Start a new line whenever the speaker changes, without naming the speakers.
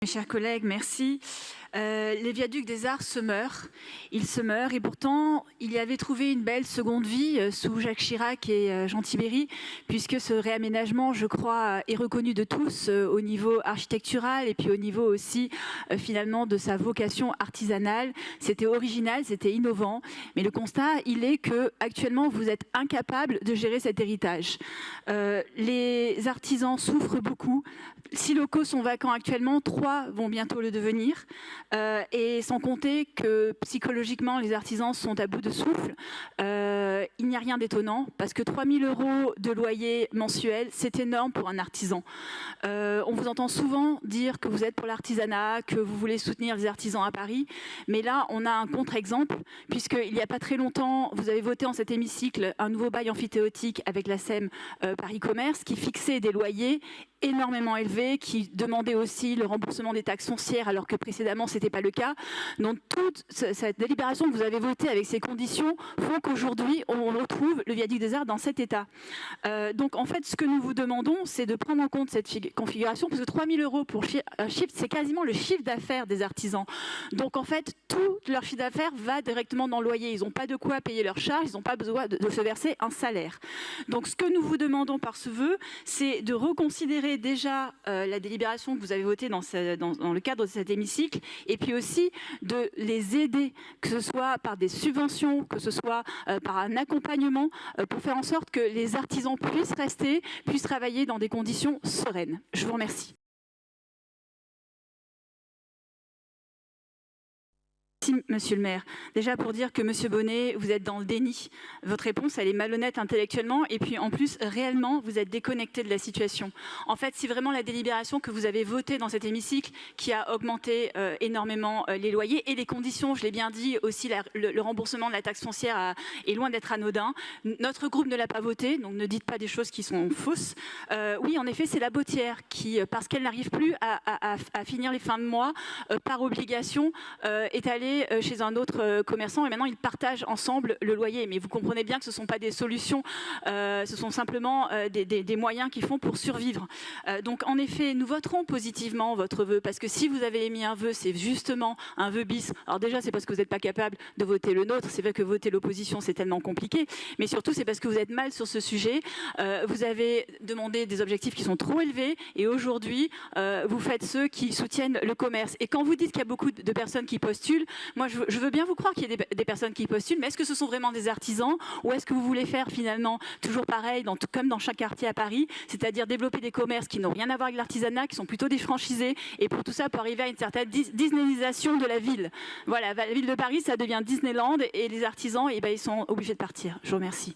Mes chers collègues, merci. Les viaducs des Arts se meurent, ils se meurent, et pourtant il y avait trouvé une belle seconde vie sous Jacques Chirac et Jean Tibéri, puisque ce réaménagement, je crois, est reconnu de tous au niveau architectural et puis au niveau aussi finalement de sa vocation artisanale. C'était original, c'était innovant, mais le constat, il est que actuellement vous êtes incapable de gérer cet héritage. Les artisans souffrent beaucoup. 6 locaux sont vacants actuellement, 3 vont bientôt le devenir. Et sans compter que psychologiquement les artisans sont à bout de souffle. Il n'y a rien d'étonnant parce que 3 000 € de loyer mensuel, c'est énorme pour un artisan. On vous entend souvent dire que vous êtes pour l'artisanat, que vous voulez soutenir les artisans à Paris, mais là on a un contre-exemple puisqu'il n'y a pas très longtemps vous avez voté en cet hémicycle un nouveau bail emphytéotique avec la SEM Paris Commerce qui fixait des loyers énormément élevés, qui demandait aussi le remboursement des taxes foncières alors que précédemment ce n'était pas le cas. Donc toute cette délibération que vous avez votée avec ces conditions font qu'aujourd'hui on retrouve le viaduc des Arts dans cet état. Donc en fait ce que nous vous demandons c'est de prendre en compte cette configuration parce que 3 000 € pour un chiffre c'est quasiment le chiffre d'affaires des artisans. Donc en fait tout leur chiffre d'affaires va directement dans le loyer. Ils n'ont pas de quoi payer leurs charges, ils n'ont pas besoin de se verser un salaire. Donc ce que nous vous demandons par ce vœu c'est de reconsidérer déjà la délibération que vous avez votée dans le cadre de cet hémicycle et puis aussi de les aider, que ce soit par des subventions, que ce soit par un accompagnement pour faire en sorte que les artisans puissent rester, puissent travailler dans des conditions sereines. Je vous remercie. Merci, monsieur le maire. Déjà pour dire que monsieur Bonnet, vous êtes dans le déni. Votre réponse, elle est malhonnête intellectuellement et puis en plus, réellement, vous êtes déconnecté de la situation. En fait, c'est vraiment la délibération que vous avez votée dans cet hémicycle qui a augmenté énormément les loyers et les conditions, je l'ai bien dit, aussi le remboursement de la taxe foncière est loin d'être anodin. Notre groupe ne l'a pas voté, donc ne dites pas des choses qui sont fausses. Oui, en effet, c'est la bottière qui, parce qu'elle n'arrive plus à finir les fins de mois, par obligation, est allée chez un autre commerçant et maintenant ils partagent ensemble le loyer. Mais vous comprenez bien que ce ne sont pas des solutions, ce sont simplement des moyens qu'ils font pour survivre. Donc en effet, nous voterons positivement votre vœu parce que si vous avez émis un vœu, c'est justement un vœu bis. Alors déjà, c'est parce que vous n'êtes pas capable de voter le nôtre, c'est vrai que voter l'opposition, c'est tellement compliqué, mais surtout c'est parce que vous êtes mal sur ce sujet. Vous avez demandé des objectifs qui sont trop élevés et aujourd'hui, vous faites ceux qui soutiennent le commerce. Et quand vous dites qu'il y a beaucoup de personnes qui postulent, moi, je veux bien vous croire qu'il y ait des personnes qui postulent, mais est-ce que ce sont vraiment des artisans ou est-ce que vous voulez faire finalement toujours pareil, comme dans chaque quartier à Paris, c'est-à-dire développer des commerces qui n'ont rien à voir avec l'artisanat, qui sont plutôt des franchisés, et pour tout ça, pour arriver à une certaine disneyisation de la ville. Voilà, la ville de Paris, ça devient Disneyland, et les artisans, eh ben, ils sont obligés de partir. Je vous remercie.